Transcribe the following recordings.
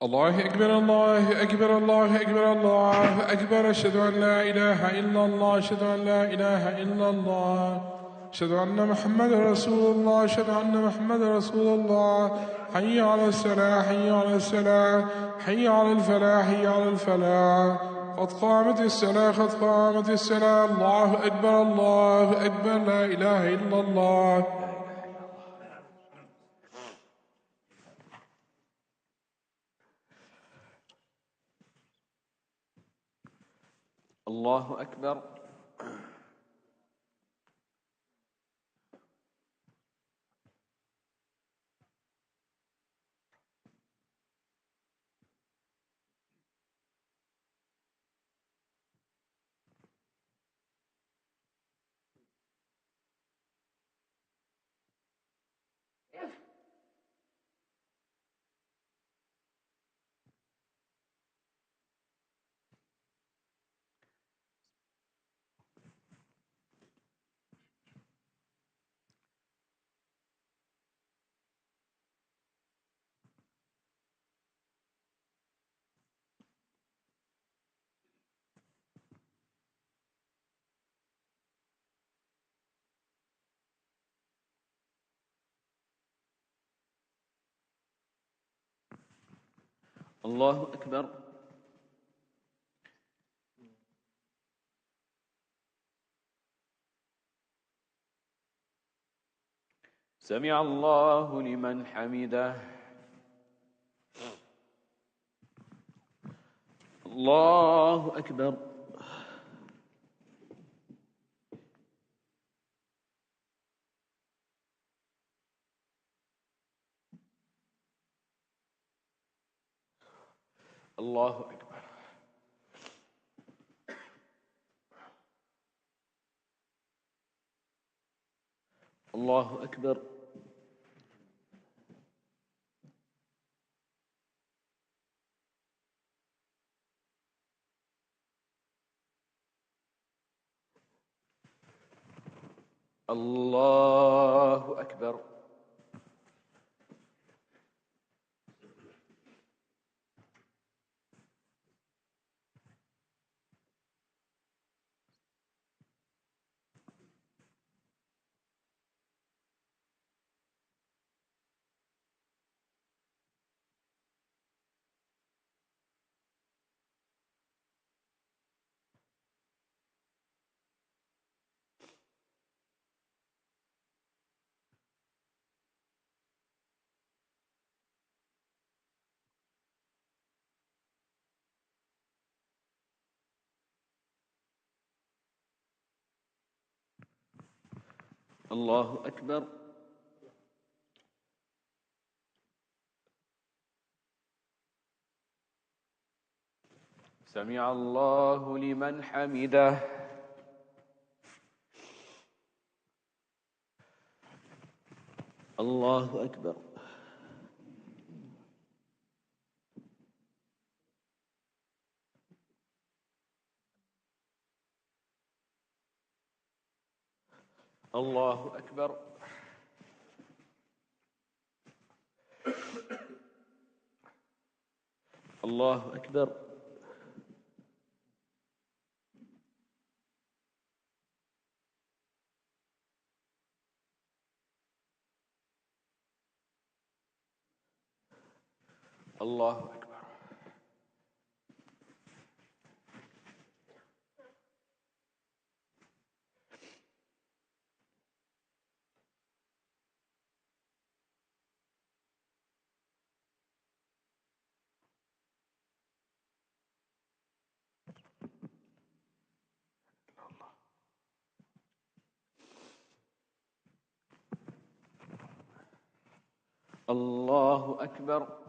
الله أكبر الله أكبر الله أكبر الله أكبر أشهد أن لا إله إلا الله أشهد أن لا إله إلا الله أشهد أن محمد رسول الله أشهد أن محمد رسول الله حي على الصلاة حي على الصلاة حي على الفلاح حي على الفلاح قد قامت الصلاة قد قامت الصلاة الله أكبر الله أكبر لا إله إلا الله الله أكبر. الله أكبر. سمع الله لمن حمده. الله أكبر. الله أكبر. الله أكبر. الله أكبر. الله أكبر. سمع الله لمن حمده. الله أكبر. الله أكبر. الله أكبر. الله أكبر. الله أكبر.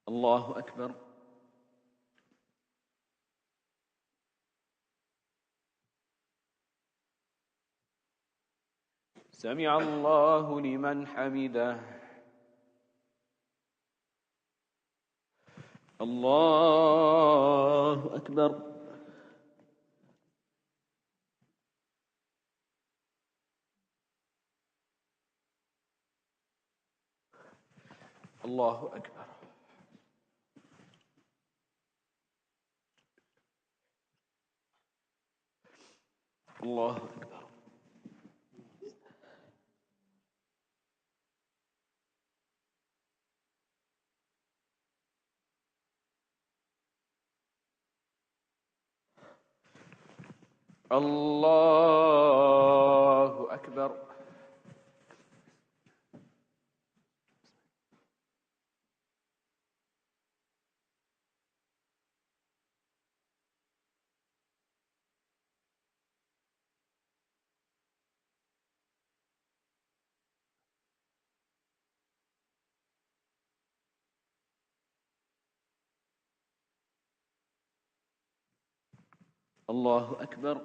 الله أكبر. سمع الله لمن حمده. الله أكبر. الله أكبر. الله أكبر. الله أكبر. الله أكبر.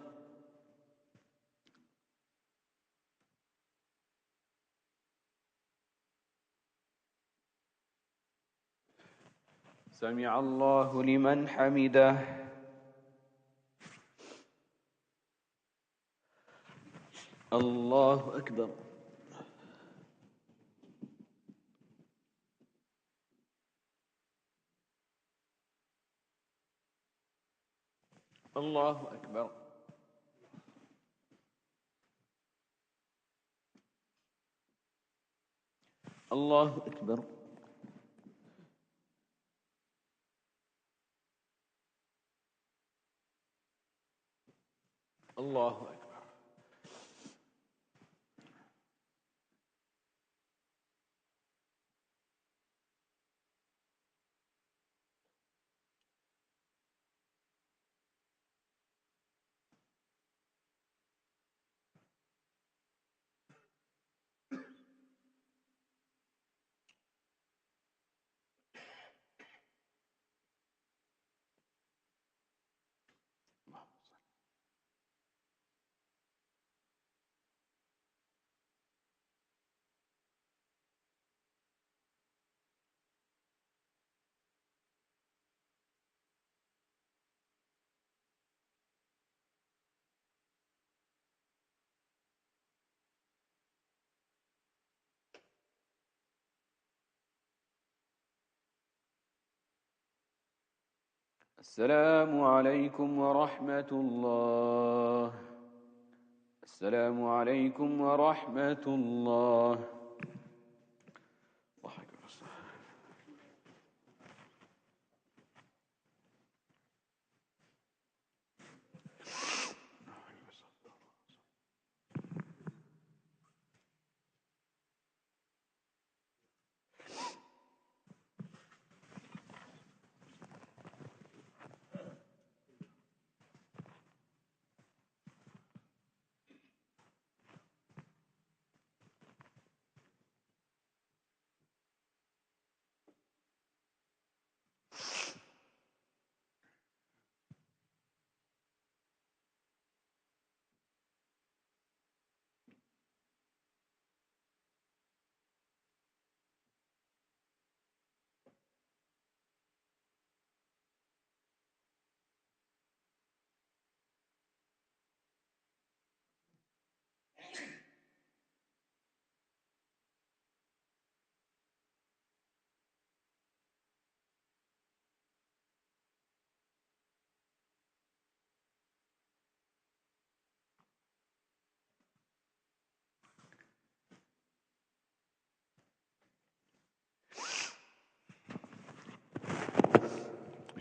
سمع الله لمن حمده. الله أكبر. الله أكبر. الله أكبر. الله أكبر. السلام عليكم ورحمة الله. السلام عليكم ورحمة الله. الله أكبر.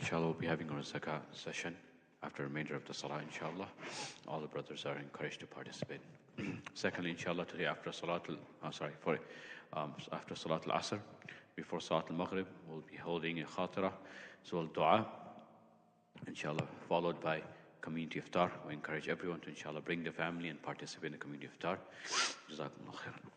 Inshallah, we'll be having our zakah session after the remainder of the salah, inshallah. All the brothers are encouraged to participate. Secondly, inshallah, today after after Salat al-Asr, before Salat al-Maghrib, we'll be holding a khatira, so dua, inshallah, followed by community iftar. We encourage everyone to, inshallah, bring the family and participate in the community iftar. Jazakumullah khairan.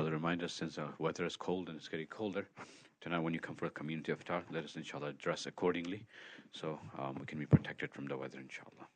brother reminded us, since the weather is cold and it's getting colder, tonight when you come for a community iftar, let us inshallah dress accordingly so we can be protected from the weather inshallah.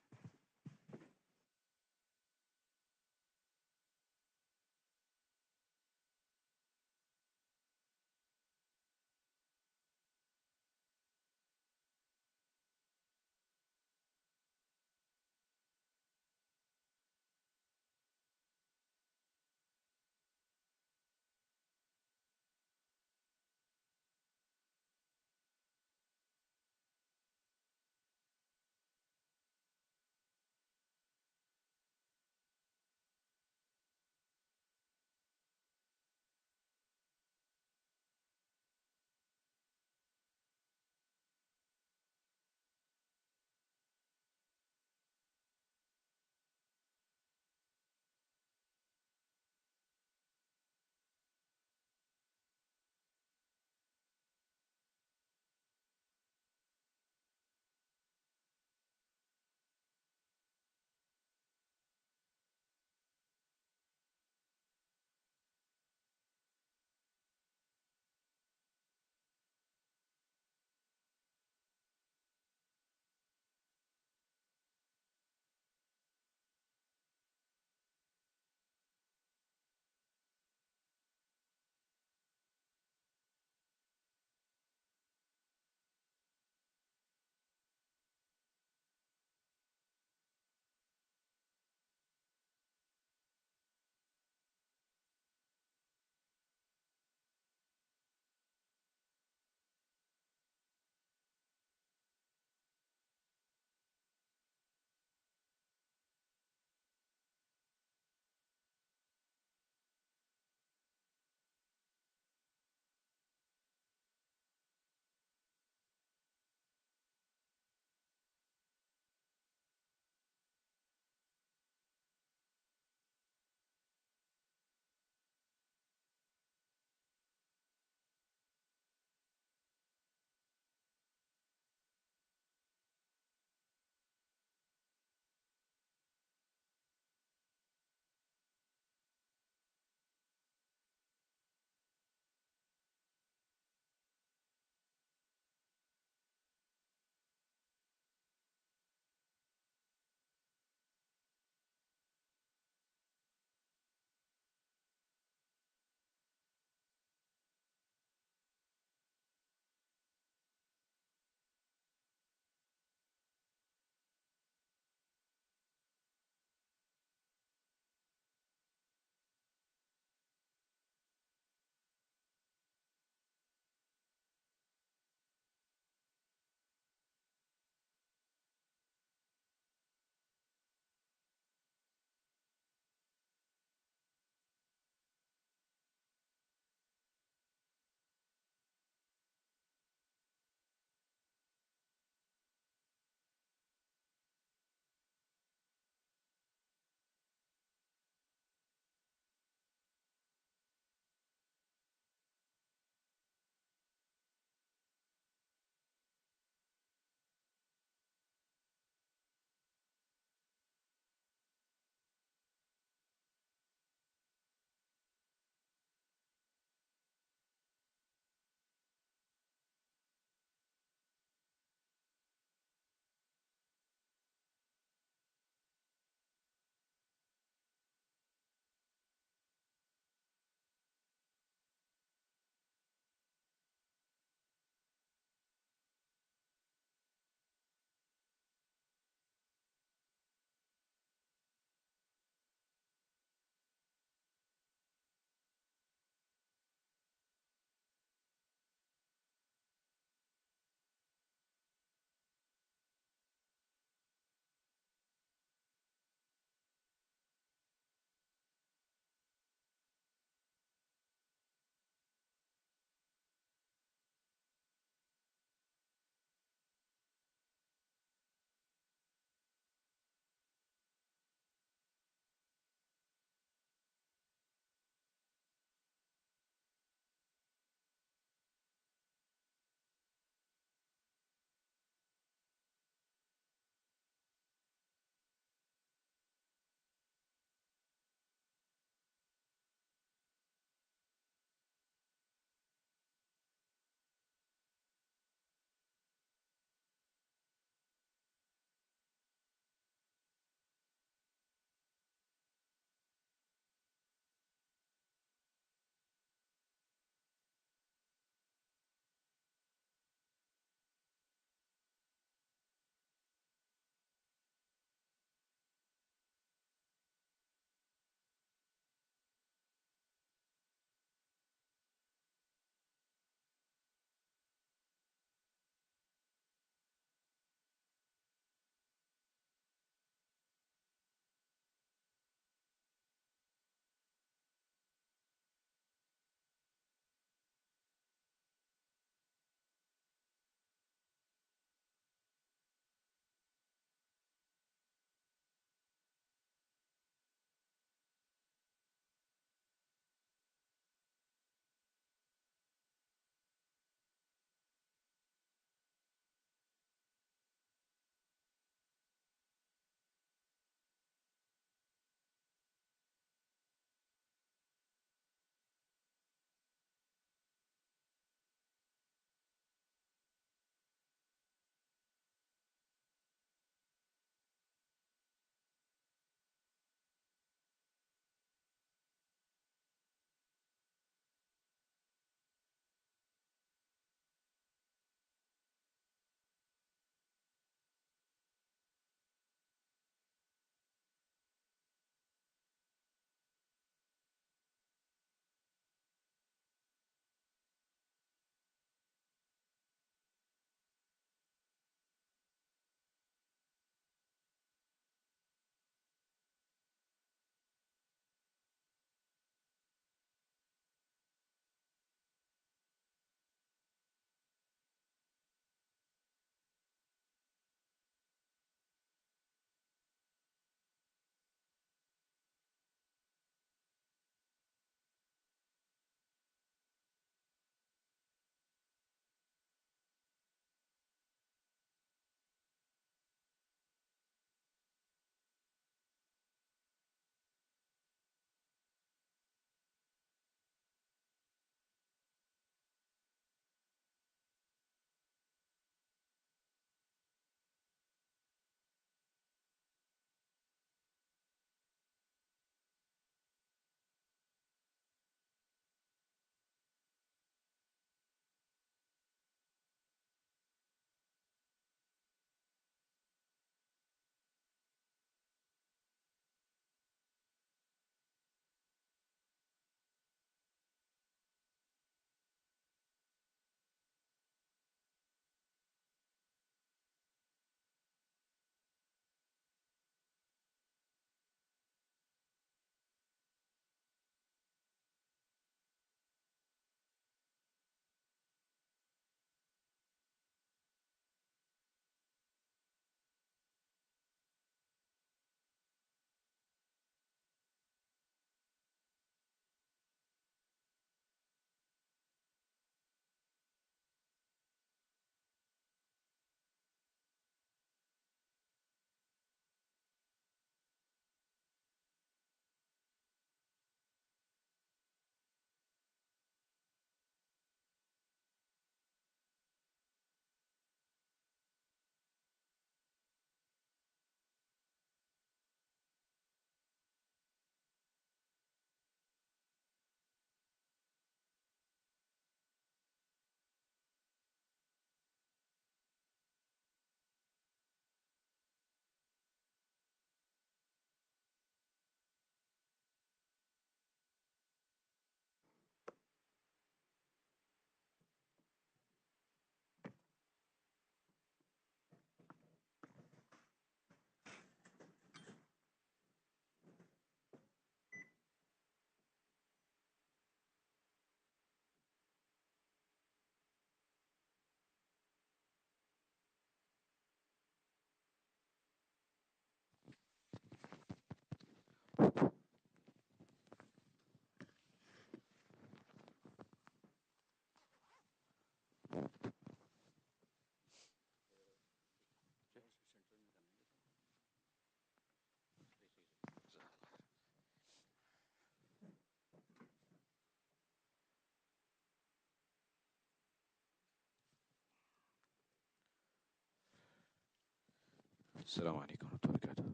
Assalamu alaikum wa rahmatullahi wa barakatuh.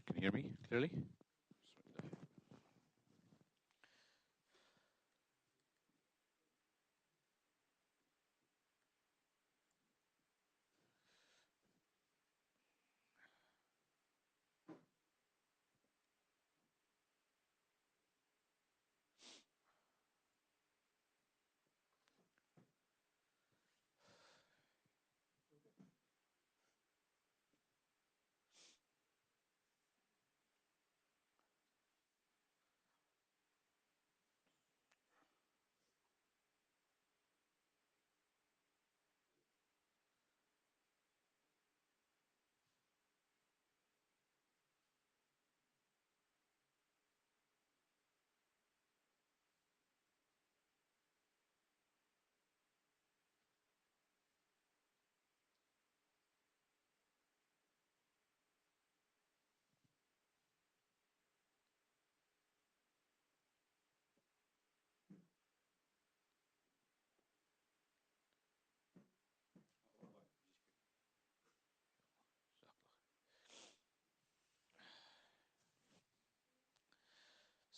Can you hear me clearly?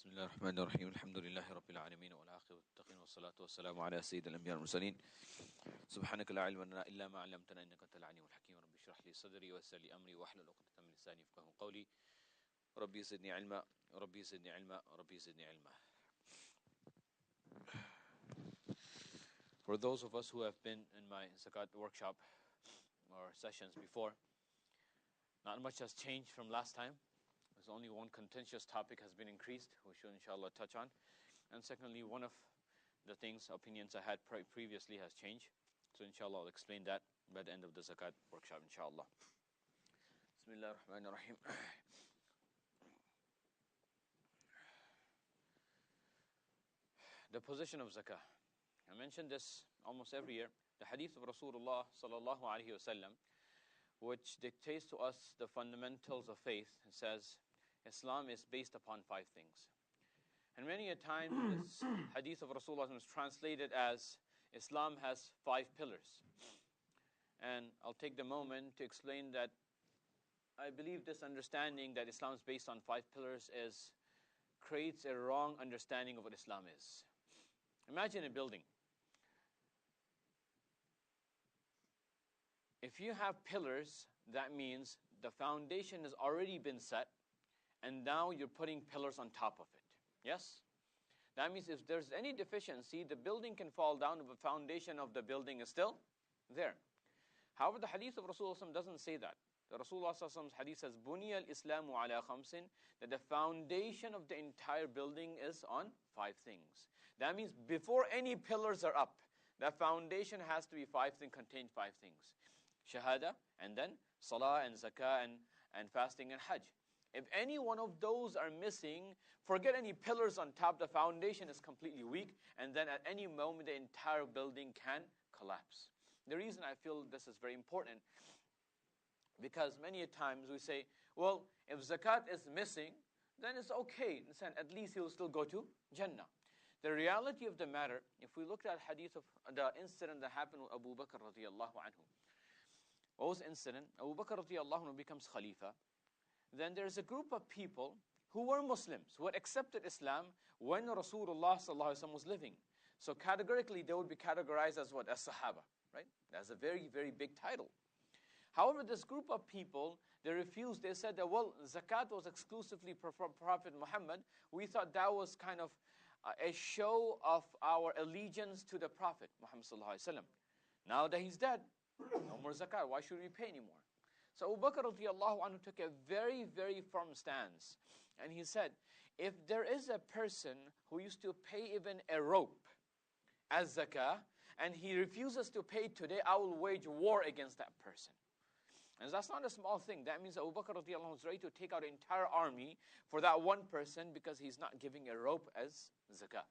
بسم الله الرحمن الرحيم الحمد لله رب العالمين والعاقبة للمتقين والصلاة والسلام على سيد الأنبياء والمرسلين سبحانك لا علم لنا إلا ما علمتنا إنك أنت العليم الحكيم رب اشرح لي صدري ويسر لي أمري واحلل عقدة من لساني يفقهوا قولي ربي زدني علما ربي زدني علما ربي زدني علما. For those of us who have been in my Zakat workshop or sessions before, not much has changed from last time. There's only one contentious topic has been increased, which we'll inshallah touch on. And secondly, one of the things, opinions I had previously has changed. So inshallah I'll explain that by the end of the Zakat workshop, inshallah. Bismillah ar-Rahman ar-Rahim. The position of Zakah. I mention this almost every year. The hadith of Rasulullah sallallahu alaihi wasallam, which dictates to us the fundamentals of faith. It says, Islam is based upon 5 things. And many a time this hadith of Rasulullah is translated as Islam has 5 pillars. And I'll take the moment to explain that I believe this understanding that Islam is based on 5 pillars creates a wrong understanding of what Islam is. Imagine a building. If you have pillars, that means the foundation has already been set, and now you're putting pillars on top of it. Yes? That means if there's any deficiency, the building can fall down if the foundation of the building is still there. However, the hadith of Rasulullah doesn't say that. The Rasulullah's hadith says, Buniya al-Islamu ala khamsin, that the foundation of the entire building is on 5 things. That means before any pillars are up, the foundation has to be 5 things, contain 5 things. Shahada, and then Salah and Zakah and fasting and Hajj. If any one of those are missing, forget any pillars on top, the foundation is completely weak, and then at any moment the entire building can collapse. The reason I feel this is very important, because many a times we say, well, if zakat is missing, then it's okay, at least he'll still go to Jannah. The reality of the matter, if we look at hadith of the incident that happened with Abu Bakr radiallahu anhu, what was the incident? Abu Bakr radiallahu anhu becomes Khalifa. Then there's a group of people who were Muslims, who had accepted Islam when Rasulullah sallallahu alaihi wasallam was living. So categorically, they would be categorized as what? As Sahaba, right? That's a very, very big title. However, this group of people, they refused. They said that, well, zakat was exclusively for Prophet Muhammad. We thought that was kind of a show of our allegiance to the Prophet Muhammad sallallahu alaihi wasallam. Now that he's dead, no more zakat. Why should we pay anymore? So Abu Bakr radiallahu anhu took a very, very firm stance. And he said, if there is a person who used to pay even a rope as zakah, and he refuses to pay today, I will wage war against that person. And that's not a small thing. That means Abu Bakr radiallahu anhu is ready to take out an entire army for that one person because he's not giving a rope as zakah.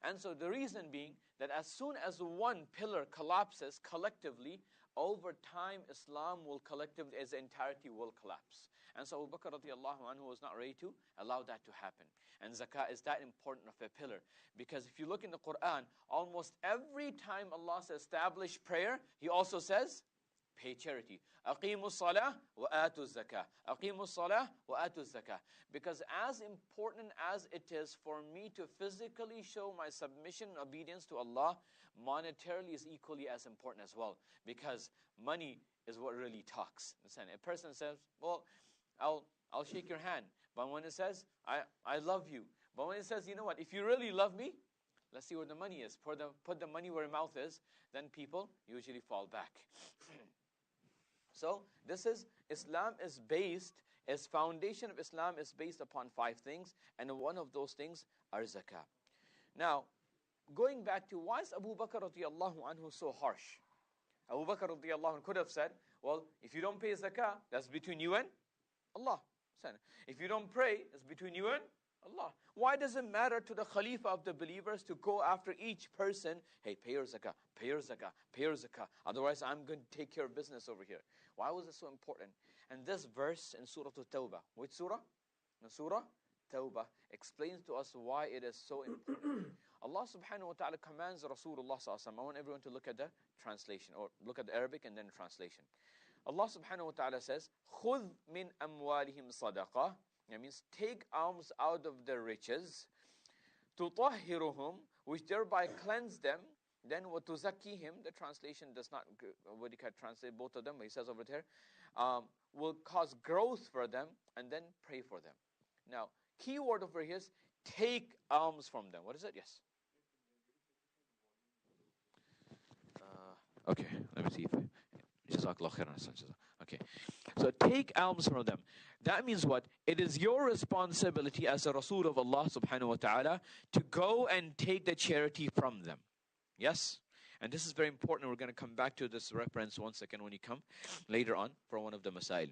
And so the reason being that as soon as one pillar collapses collectively, over time Islam will collectively, as entirety, will collapse. And so Abu Bakr radiallahu anhu was not ready to allow that to happen. And zakah is that important of a pillar. Because if you look in the Quran, almost every time Allah says establish prayer, He also says pay charity. أقيموا الصلاة وآتوا الزكاة. أقيموا الصلاة وآتوا الزكاة. Because as important as it is for me to physically show my submission and obedience to Allah, monetarily is equally as important as well. Because money is what really talks. A person says, well, I'll shake your hand. But when it says, I love you. But when it says, you know what, if you really love me, let's see where the money is. Put the money where your mouth is, then people usually fall back. So this is, Islam is based, its foundation of Islam is based upon 5 things. And one of those things are zakah. Now, going back to why is Abu Bakr radiallahu anhu so harsh? Abu Bakr radiallahu anhu could have said, well, if you don't pay zakah, that's between you and Allah. If you don't pray, it's between you and Allah. Why does it matter to the Khalifa of the believers to go after each person? Hey, pay your zakah, pay your zakah, pay your zakah. Otherwise, I'm going to take care of business over here. Why was it so important? And this verse in Surah At-Tawbah, which surah? In Surah Tawbah, explains to us why it is so important. Allah subhanahu wa ta'ala commands Rasulullah sallallahu alaihi wasallam. I want everyone to look at the translation, or look at the Arabic and then the translation. Allah subhanahu wa ta'ala says, خُذْ مِنْ أَمْوَالِهِمْ صَدَقَةً. That means take alms out of their riches, تُطَهِّرُهُمْ, which thereby cleanse them. Then وَتُزَكِّيهِمْ, the translation does not, what you can translate both of them, but he says over there, will cause growth for them, and then pray for them. Now, key word over here is take alms from them. What is it? Yes. Okay, let me see if okay, so take alms from them. That means what? It is your responsibility as a Rasul of Allah subhanahu wa ta'ala to go and take the charity from them. Yes? And this is very important. We're going to come back to this reference once again when you come later on for one of the Masail.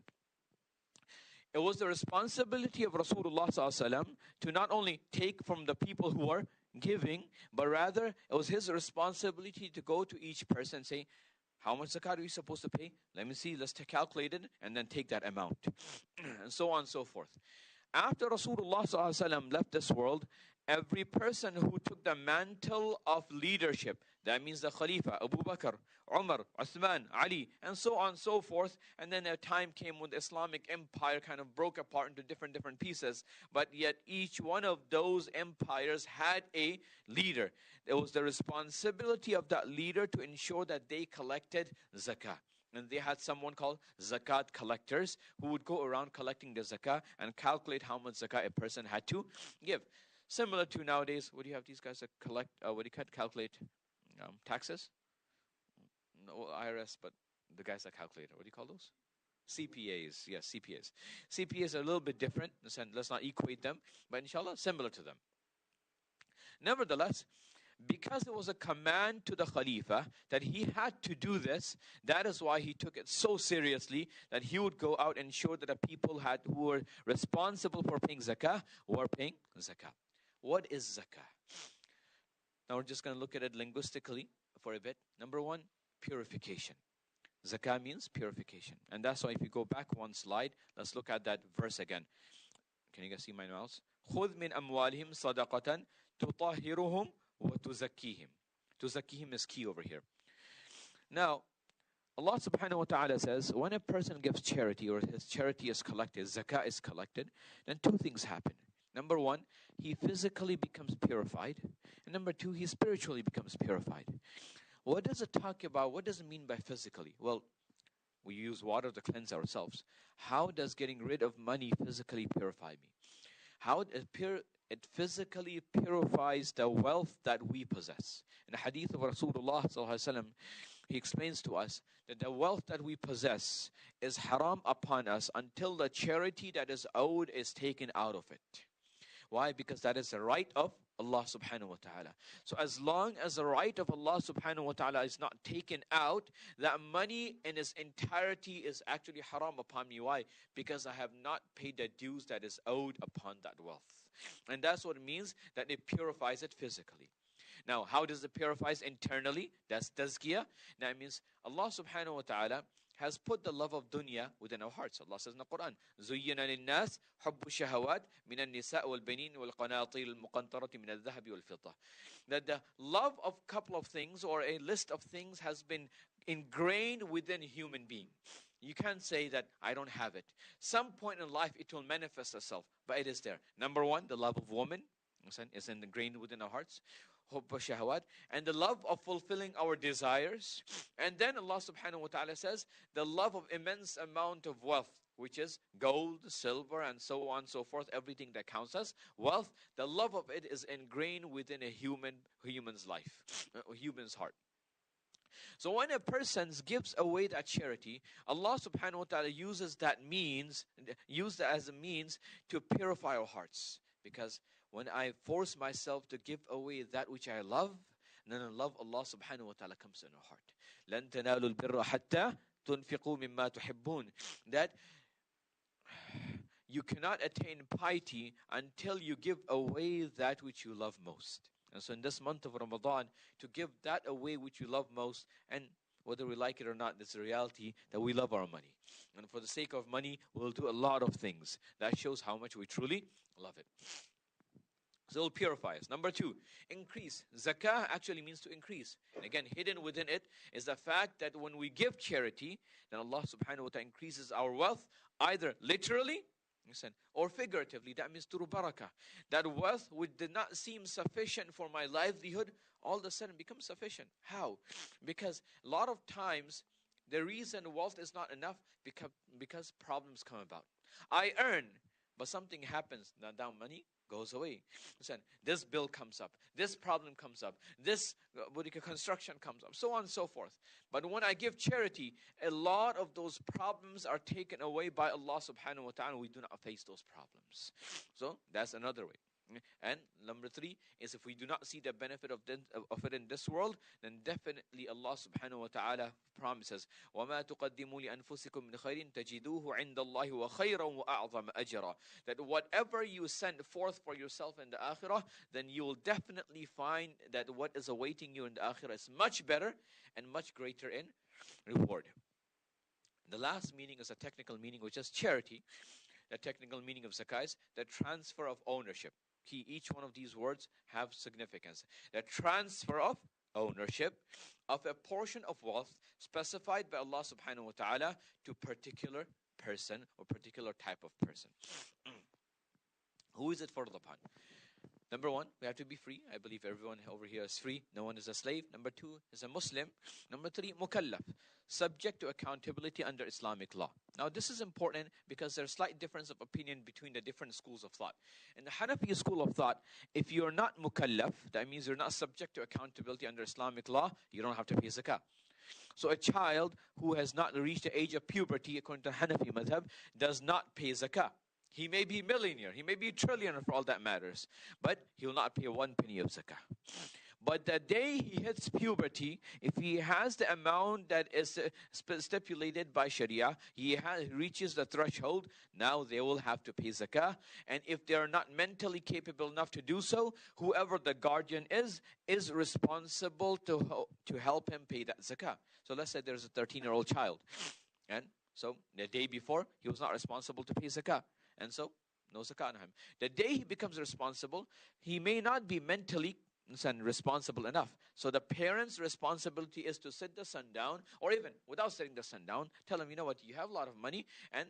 It was the responsibility of Rasulullah sallallahu alaihi wasallam to not only take from the people who are giving, but rather it was his responsibility to go to each person and say, how much zakat are you supposed to pay? Let me see, let's calculate it, and then take that amount. And so on and so forth. After Rasulullah ﷺ left this world, every person who took the mantle of leadership, that means the Khalifa, Abu Bakr, Umar, Uthman, Ali, and so on and so forth. And then a time came when the Islamic empire kind of broke apart into different pieces. But yet each one of those empires had a leader. It was the responsibility of that leader to ensure that they collected zakah. And they had someone called zakat collectors who would go around collecting the zakah and calculate how much zakah a person had to give. Similar to nowadays, what do you have these guys that collect, calculate taxes? No, IRS, but the guys that calculate it. What do you call those? CPAs, yes, CPAs. CPAs are a little bit different. Let's not equate them, but inshallah, similar to them. Nevertheless, because it was a command to the Khalifa that he had to do this, that is why he took it so seriously that he would go out and ensure that the people who were responsible for paying zakah were paying zakah. What is zakah? Now we're just going to look at it linguistically for a bit. Number one, purification. Zakah means purification. And that's why if you go back one slide, let's look at that verse again. Can you guys see my mouse? خُذْ مِنْ أَمْوَالِهِمْ صَدَقَةً تُطَهِّرُهُمْ وَتُزَكِّيهِمْ. Tuzakkihim is key over here. Now, Allah subhanahu wa ta'ala says, when a person gives charity or his charity is collected, zakah is collected, then 2 things happen. Number 1, he physically becomes purified. And number 2, he spiritually becomes purified. What does it talk about? What does it mean by physically? Well, we use water to cleanse ourselves. How does getting rid of money physically purify me? How it physically purifies the wealth that we possess. In the hadith of Rasulullah sallallahu alaihi wasallam, he explains to us that the wealth that we possess is haram upon us until the charity that is owed is taken out of it. Why? Because that is the right of Allah subhanahu wa ta'ala. So as long as the right of Allah subhanahu wa ta'ala is not taken out, that money in its entirety is actually haram upon me. Why? Because I have not paid the dues that is owed upon that wealth. And that's what it means, that it purifies it physically. Now, how does it purify internally? That's tazkiyah. That means Allah subhanahu wa ta'ala has put the love of dunya within our hearts. Allah says in the Quran, زُيِّنَ لِلنَّاسِ حُبُّ الشَّهَوَاتِ مِنَ النِّسَاءِ وَالْبَنِينِ وَالْقَنَاطِيرِ الْمُقَنطَرَةِ مِنَ الذَّهَبِ وَالْفِضَّةِ. That the love of a couple of things or a list of things has been ingrained within a human being. You can't say that I don't have it. Some point in life it will manifest itself, but it is there. Number one, the love of woman is ingrained within our hearts. Shahawat, and the love of fulfilling our desires. And then Allah subhanahu wa ta'ala says the love of immense amount of wealth, which is gold, silver, and so on and so forth, everything that counts as wealth. The love of it is ingrained within a human's life, a human's heart. So when a person gives away that charity, Allah subhanahu wa ta'ala uses that as a means to purify our hearts. Because when I force myself to give away that which I love, then the love of Allah subhanahu wa ta'ala comes in our heart. لَن تَنَالُوا الْبِرَّ حَتَّى تُنْفِقُوا مِمَّا تُحِبُّونَ. That you cannot attain piety until you give away that which you love most. And so in this month of Ramadan, to give that away which you love most, and whether we like it or not, it's a reality that we love our money. And for the sake of money, we'll do a lot of things. That shows how much we truly love it. So it'll purify us. Number two, increase. Zakah actually means to increase. And again, hidden within it is the fact that when we give charity, then Allah subhanahu wa ta'ala increases our wealth, either literally or figuratively. That means through barakah. That wealth which did not seem sufficient for my livelihood, all of a sudden becomes sufficient. How? Because a lot of times, the reason wealth is not enough because problems come about. I earn, but something happens. Now money goes away. Listen, this bill comes up. This problem comes up. This construction comes up. So on and so forth. But when I give charity, a lot of those problems are taken away by Allah subhanahu wa ta'ala. We do not face those problems. So that's another way. And number three is if we do not see the benefit of it in this world, then definitely Allah subhanahu wa ta'ala promises, وَمَا تُقَدِّمُوا لِأَنفُسِكُم مِّنْ خَيْرٍ تَجِدُوهُ عِنْدَ اللَّهِ وَخَيْرًا وَأَعْظَمَ أَجْرًا. That whatever you send forth for yourself in the akhirah, then you will definitely find that what is awaiting you in the akhirah is much better and much greater in reward. The last meaning is a technical meaning, which is charity. The technical meaning of zakah is the transfer of ownership. Each one of these words have significance. The transfer of ownership of a portion of wealth specified by Allah subhanahu wa ta'ala to particular person or particular type of person. Who is it for upon? Number one, we have to be free. I believe everyone over here is free. No one is a slave. Number two is a Muslim. Number three, mukallaf, subject to accountability under Islamic law. Now this is important because there's a slight difference of opinion between the different schools of thought. In the Hanafi school of thought, if you're not mukallaf, that means you're not subject to accountability under Islamic law, you don't have to pay zakah. So a child who has not reached the age of puberty, according to Hanafi madhab, does not pay zakah. He may be a millionaire, he may be a trillionaire for all that matters, but he will not pay 1 penny of zakah. But the day he hits puberty, if he has the amount that is stipulated by Sharia, he reaches the threshold, now they will have to pay zakah. And if they are not mentally capable enough to do so, whoever the guardian is responsible to help him pay that zakah. So let's say there's a 13-year-old child, and so the day before, he was not responsible to pay zakah. And so, no zakah on him. The day he becomes responsible, he may not be mentally responsible enough. So the parent's responsibility is to sit the son down, or even without sitting the son down, tell him, you know what, you have a lot of money, and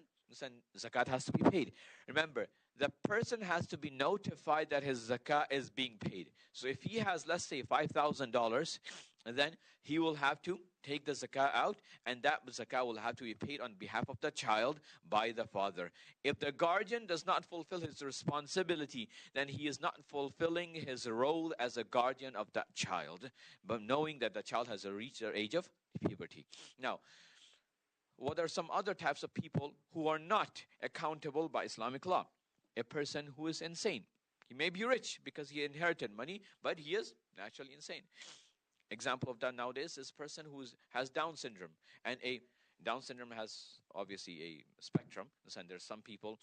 zakat has to be paid. Remember, the person has to be notified that his zakah is being paid. So if he has, let's say, $5,000, then he will have to take the zakah out, and that zakah will have to be paid on behalf of the child by the father. If the guardian does not fulfill his responsibility, then he is not fulfilling his role as a guardian of that child, but knowing that the child has reached the age of puberty. Now, what are some other types of people who are not accountable by Islamic law? A person who is insane. He may be rich because he inherited money, but he is naturally insane. Example of that nowadays is a person who has Down syndrome. And Down syndrome has obviously a spectrum. And there's some people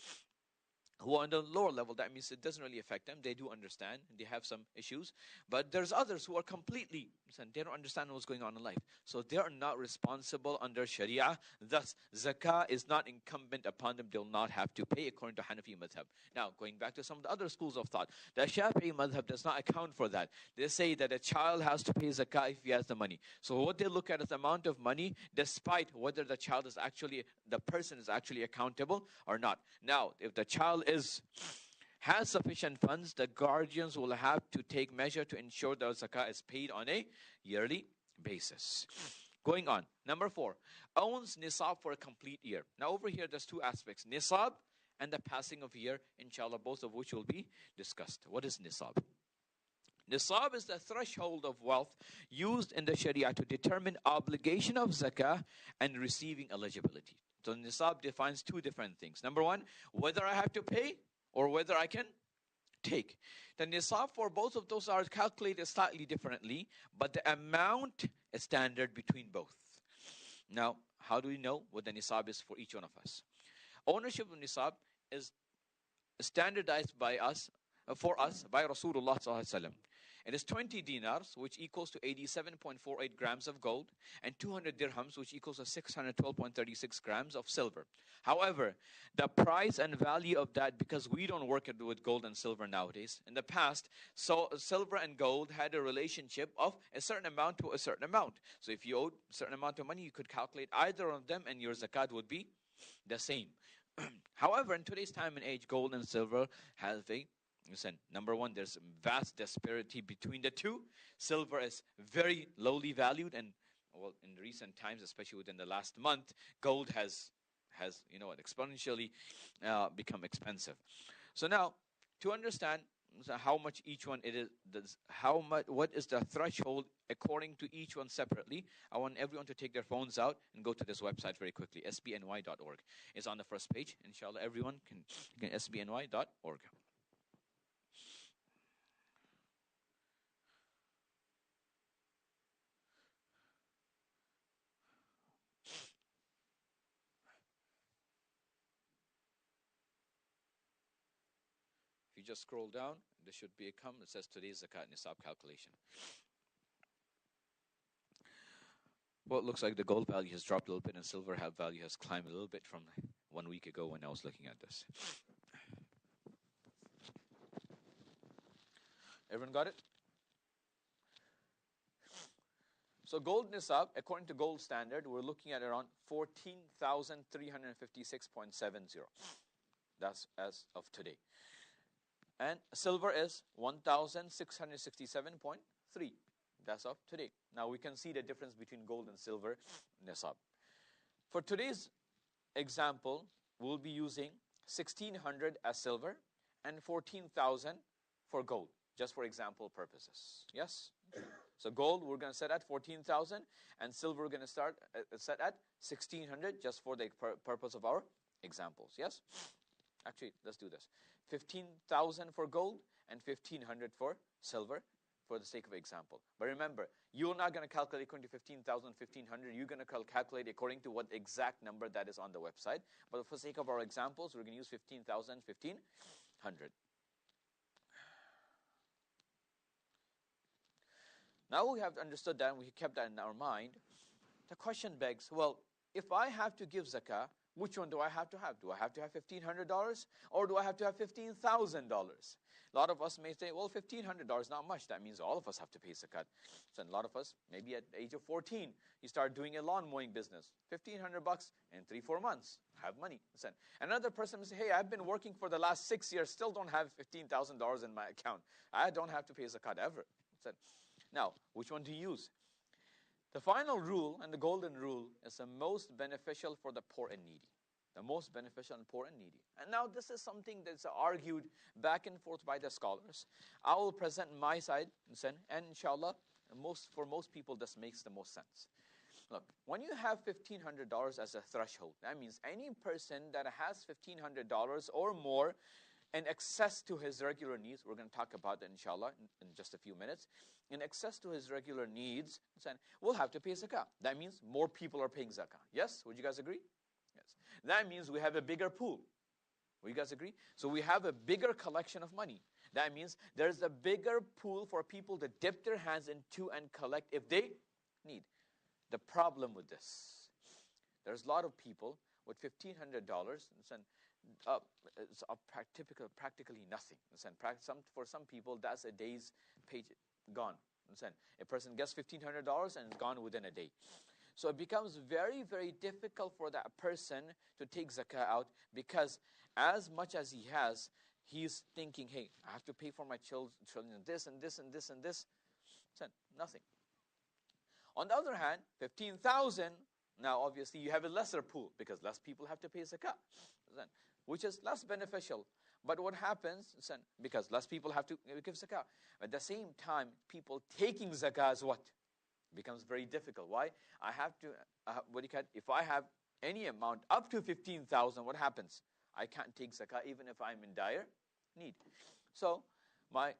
who are on the lower level, that means it doesn't really affect them. They do understand. They have some issues. But there's others who are completely, they don't understand what's going on in life. So they are not responsible under Sharia. Thus, zakah is not incumbent upon them. They will not have to pay according to Hanafi madhab. Now, going back to some of the other schools of thought, the Shafi'i madhab does not account for that. They say that a child has to pay zakah if he has the money. So what they look at is the amount of money, despite whether the child is actually, the person is actually accountable or not. Now, if the child has sufficient funds, the guardians will have to take measure to ensure that zakah is paid on a yearly basis. Going on, number 4, owns nisab for a complete year. Now over here there's two aspects, nisab and the passing of year, inshallah, both of which will be discussed. What is nisab? Nisab is the threshold of wealth used in the Sharia to determine obligation of zakah and receiving eligibility. So nisab defines two different things. Number 1, whether I have to pay or whether I can take. The nisab for both of those are calculated slightly differently, but the amount is standard between both. Now, how do we know what the nisab is for each one of us? Ownership of nisab is standardized by us, for us, by Rasulullah sallallahu alaihi wasallam. It is 20 dinars, which equals to 87.48 grams of gold, and 200 dirhams, which equals to 612.36 grams of silver. However, the price and value of that, because we don't work with gold and silver nowadays, in the past, so silver and gold had a relationship of a certain amount to a certain amount. So if you owed a certain amount of money, you could calculate either of them and your zakat would be the same. However, in today's time and age, gold and silver have a number 1, there's vast disparity between the two. Silver is very lowly valued, and well, in recent times, especially within the last month, gold has exponentially become expensive. So now, to understand how much each one it is, what is the threshold according to each one separately, I want everyone to take their phones out and go to this website very quickly. sbny.org is on the first page. Inshallah, everyone can sbny.org. If you just scroll down, there should be a comment that says today's zakat nisab calculation. Well, it looks like the gold value has dropped a little bit and silver value has climbed a little bit from 1 week ago when I was looking at this. Everyone got it? So gold nisab, according to gold standard, we're looking at around 14,356.70. That's as of today. And silver is 1,667.3. That's of today. Now we can see the difference between gold and silver nisab. For today's example, we'll be using 1,600 as silver and 14,000 for gold, just for example purposes. Yes? So gold we're going to set at 14,000 and silver we're going to set at 1,600 just for the purpose of our examples. Yes? Actually, let's do this. 15,000 for gold and 1,500 for silver for the sake of example. But remember, you're not going to calculate according to 15,000, 1,500. You're going to calculate according to what exact number that is on the website. But for the sake of our examples, we're going to use 15,000, 1,500. Now we have understood that and we kept that in our mind. The question begs, well, if I have to give zakah, which one do I have to have? Do I have to have $1,500 or do I have to have $15,000? A lot of us may say, well, $1,500 is not much. That means all of us have to pay zakat. So a lot of us, maybe at the age of 14, you start doing a lawn mowing business. $1,500 in 3-4 months, have money. Another person will say, hey, I've been working for the last 6 years, still don't have $15,000 in my account. I don't have to pay zakat ever. Now, which one to use? The final rule and the golden rule is the most beneficial for the poor and needy. The most beneficial and poor and needy. And now this is something that's argued back and forth by the scholars. I will present my side and inshallah, for most people this makes the most sense. Look, when you have $1,500 as a threshold, that means any person that has $1,500 or more in excess to his regular needs, we're going to talk about that inshallah in just a few minutes, in excess to his regular needs, we'll have to pay zakah. That means more people are paying zakah. Yes? Would you guys agree? Yes. That means we have a bigger pool. Will you guys agree? So we have a bigger collection of money. That means there's a bigger pool for people to dip their hands into and collect if they need. The problem with this, there's a lot of people with $1,500 and it's practically nothing. For some people, that's a day's pay gone. A person gets $1,500 and it's gone within a day. So it becomes very, very difficult for that person to take zakah out, because as much as he has, he's thinking, hey, I have to pay for my children this and this and this and this. Nothing. On the other hand, 15,000, now obviously you have a lesser pool because less people have to pay zakah, which is less beneficial. But what happens, because less people have to give zakah, at the same time, people taking zakah is what? Becomes very difficult. Why? I have to, if I have any amount up to 15,000, what happens? I can't take zakah even if I'm in dire need. So my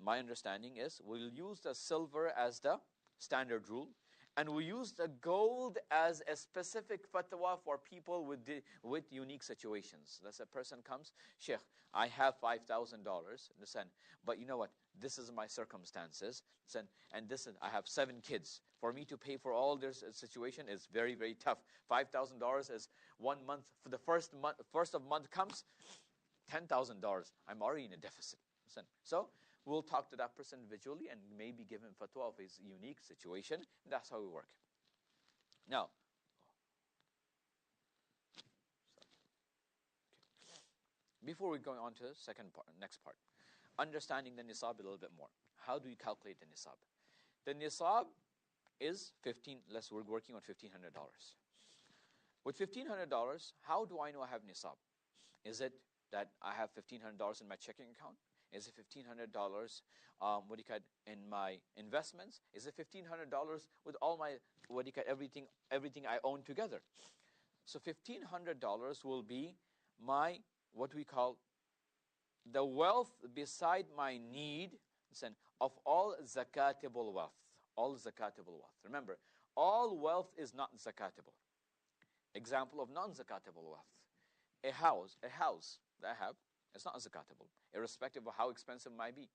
understanding is we'll use the silver as the standard rule, and we use the gold as a specific fatwa for people with unique situations. Let's say a person comes, Sheikh, I have $5,000, but you know what? This is my circumstances, and I have 7 kids. For me to pay for all this situation is very, very tough. $5,000 is 1 month. For the first of month comes, $10,000. I'm already in a deficit. So we'll talk to that person individually and maybe give him fatwa of his unique situation. And that's how we work. Now, before we go on to the next part, understanding the nisab a little bit more. How do you calculate the nisab? The nisab is we're working on $1,500. With $1,500, how do I know I have nisab? Is it that I have $1,500 in my checking account? Is it $1,500 in my investments? Is it $1,500 with all my everything I own together? So $1,500 will be my what we call the wealth beside my need of all zakatable wealth. All zakatable wealth. Remember, all wealth is not zakatable. Example of non-zakatable wealth. A house that I have, it's not zakatable, irrespective of how expensive it might be.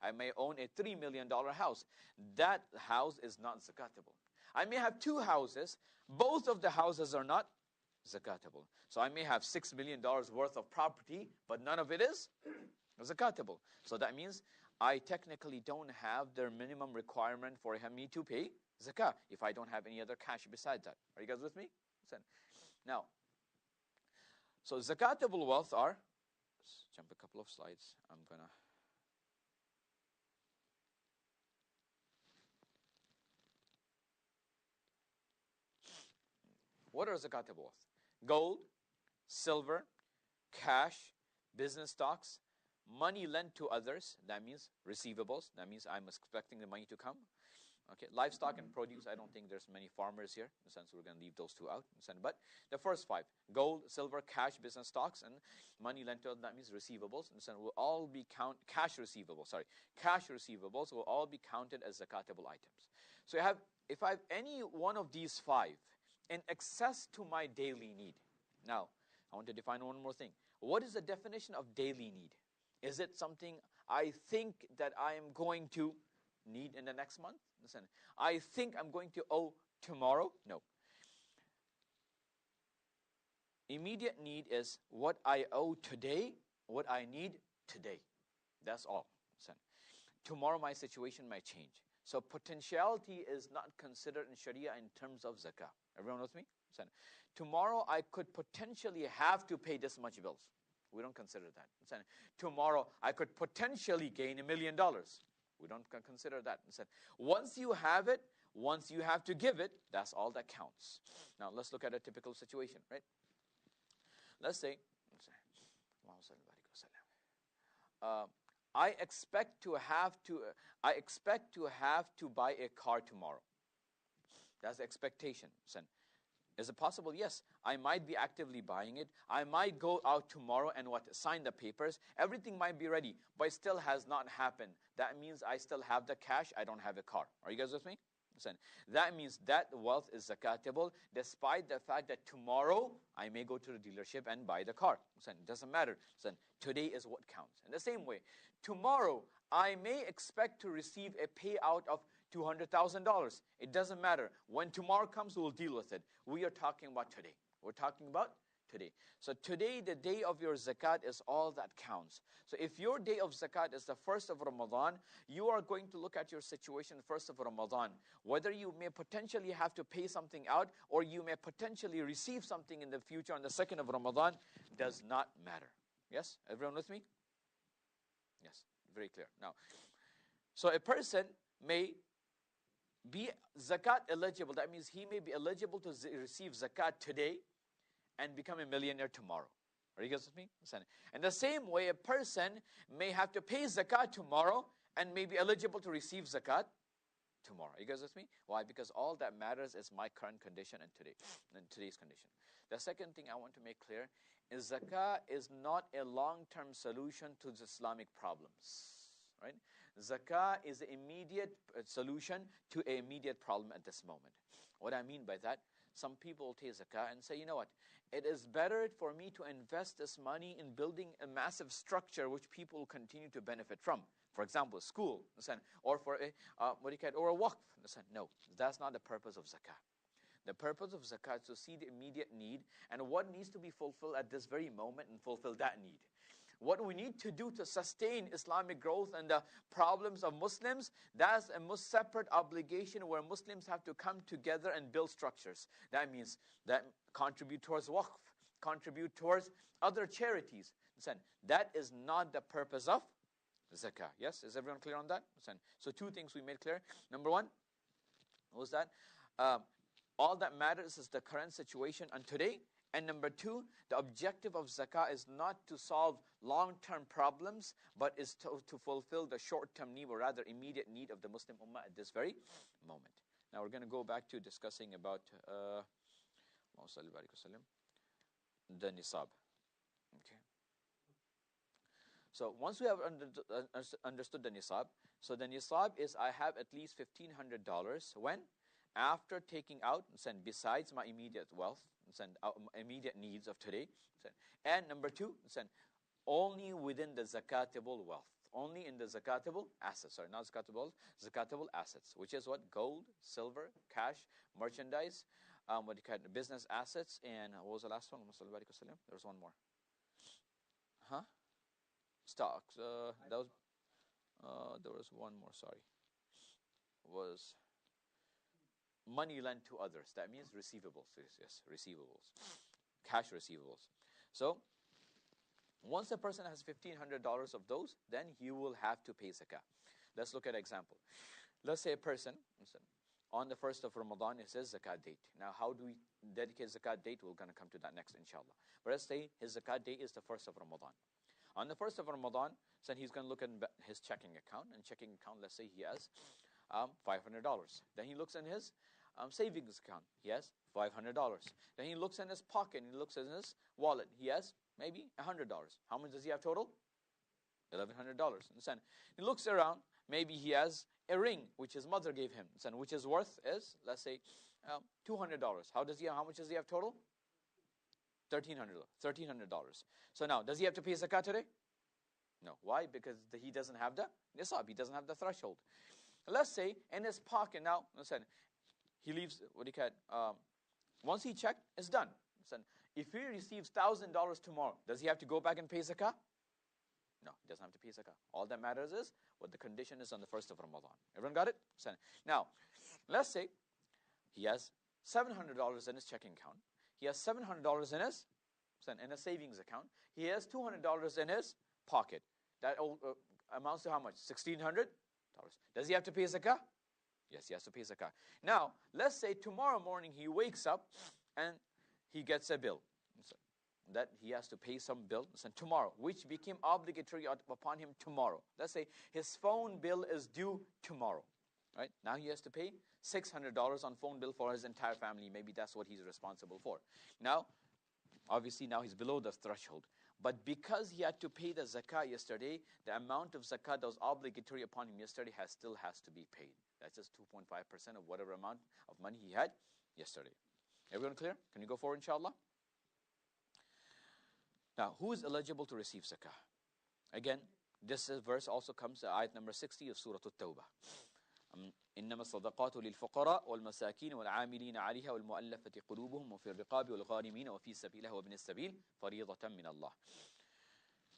I may own a $3 million house. That house is not zakatable. I may have 2 houses. Both of the houses are not zakatable. So I may have $6 million worth of property, but none of it is zakatable. So that means I technically don't have the minimum requirement for me to pay zakah if I don't have any other cash besides that. Are you guys with me? Now, so zakatable wealth are, let's jump a couple of slides. What are zakatable wealth? Gold, silver, cash, business stocks, money lent to others, that means receivables, that means I'm expecting the money to come. Okay, livestock and produce, I don't think there's many farmers here, in the sense we're going to leave those 2 out. But the first 5, gold, silver, cash, business stocks, and money lent to others, that means receivables, and will all be cash receivables will all be counted as zakatable items. So if I have any one of these 5 in excess to my daily need. Now, I want to define one more thing. What is the definition of daily need? Is it something I think that I am going to need in the next month? Listen, I think I'm going to owe tomorrow? No. Immediate need is what I owe today, what I need today. That's all. Listen, tomorrow my situation might change. So potentiality is not considered in Sharia in terms of zakah. Everyone with me? Listen, tomorrow I could potentially have to pay this much bills. We don't consider that. Listen, tomorrow I could potentially gain $1 million. We don't consider that. Once you have it, once you have to give it, that's all that counts. Now let's look at a typical situation, right? Let's say I expect to have to buy a car tomorrow. That's the expectation. Is it possible? Yes. I might be actively buying it. I might go out tomorrow and sign the papers. Everything might be ready, but it still has not happened. That means I still have the cash. I don't have a car. Are you guys with me? Listen, that means that wealth is zakatable, despite the fact that tomorrow I may go to the dealership and buy the car. Listen, it doesn't matter. Listen, today is what counts. In the same way, tomorrow I may expect to receive a payout of $200,000. It doesn't matter. When tomorrow comes, we'll deal with it. We are talking about today. We're talking about today. So today, the day of your zakat, is all that counts. So if your day of zakat is the 1st of Ramadan, you are going to look at your situation 1st of Ramadan. Whether you may potentially have to pay something out, or you may potentially receive something in the future on the 2nd of Ramadan, does not matter. Yes? Everyone with me? Yes, very clear. Now, so a person may be zakat eligible. That means he may be eligible to receive zakat today and become a millionaire tomorrow. Are you guys with me? And the same way, a person may have to pay zakat tomorrow and may be eligible to receive zakat tomorrow. Are you guys with me? Why? Because all that matters is my current condition and today's condition. The second thing I want to make clear is zakah is not a long-term solution to the Islamic problems. Right? Zakah is the immediate solution to an immediate problem at this moment. What I mean by that, some people take zakah and say, you know what, it is better for me to invest this money in building a massive structure which people continue to benefit from. For example, a school, or for a or a waqf. No, that's not the purpose of zakah. The purpose of zakah is to see the immediate need and what needs to be fulfilled at this very moment and fulfill that need. What we need to do to sustain Islamic growth and the problems of Muslims, that's a separate obligation where Muslims have to come together and build structures. That means that contribute towards waqf, contribute towards other charities. That is not the purpose of zakah. Yes, is everyone clear on that? So two things we made clear. Number one was that all that matters is the current situation and today. And number two, the objective of zakah is not to solve long-term problems, but is to fulfill the short-term need, or rather immediate need of the Muslim Ummah at this very moment. Now we're going to go back to discussing about the nisab. Okay. So once we have understood the nisab, so the nisab is I have at least $1,500 when? After taking out, besides my immediate wealth, immediate needs of today. And number two, only within the zakatable wealth. Only in the zakatable assets. Sorry, not zakatable, zakatable assets. Which is what? Gold, silver, cash, merchandise, business assets, and what was the last one? There was one more. Huh? Stocks. There was one more, sorry. Was money lent to others. That means receivables. Yes, receivables. Cash receivables. So, once a person has $1,500 of those, then he will have to pay zakah. Let's look at an example. Let's say a person, on the 1st of Ramadan, it says zakat date. Now, how do we dedicate zakat date? We're going to come to that next, inshallah. But let's say his zakat date is the 1st of Ramadan. On the 1st of Ramadan, so he's going to look at his checking account. And checking account, let's say he has $500. Then he looks in his savings account. He has $500. Then he looks in his pocket. He looks in his wallet. He has maybe $100. How much does he have total? $1,100. He looks around. Maybe he has a ring which his mother gave him, which is worth is, let's say, $200. How much does he have total? $1,300. So now, does he have to pay zakat today? No. Why? Because he doesn't have the nisab. He doesn't have the threshold. Let's say in his pocket now, he leaves, once he checked, it's done. If he receives $1,000 tomorrow, does he have to go back and pay zakah? No, he doesn't have to pay zakah. All that matters is what the condition is on the 1st of Ramadan. Everyone got it? Now, let's say he has $700 in his checking account. He has $700 in his savings account. He has $200 in his pocket. That amounts to how much? $1,600? Does he have to pay zakah? Yes, he has to pay zakah. Now, let's say tomorrow morning he wakes up and he gets a bill. That he has to pay some bill tomorrow, which became obligatory upon him tomorrow. Let's say his phone bill is due tomorrow. Right? Now he has to pay $600 on phone bill for his entire family. Maybe that's what he's responsible for. Now, obviously now he's below the threshold. But because he had to pay the zakah yesterday, the amount of zakah that was obligatory upon him yesterday still has to be paid. That's just 2.5% of whatever amount of money he had yesterday. Everyone clear? Can you go forward, inshallah? Now, who is eligible to receive zakah? Again, this verse also comes to ayat number 60 of Surah At-Tawbah. إنما الصدقات للفقراء والمساكين والعاملين عليها والمؤلفة قلوبهم وفي الرقاب والغارمين وفي سبيل الله وابن السبيل فريضة من الله.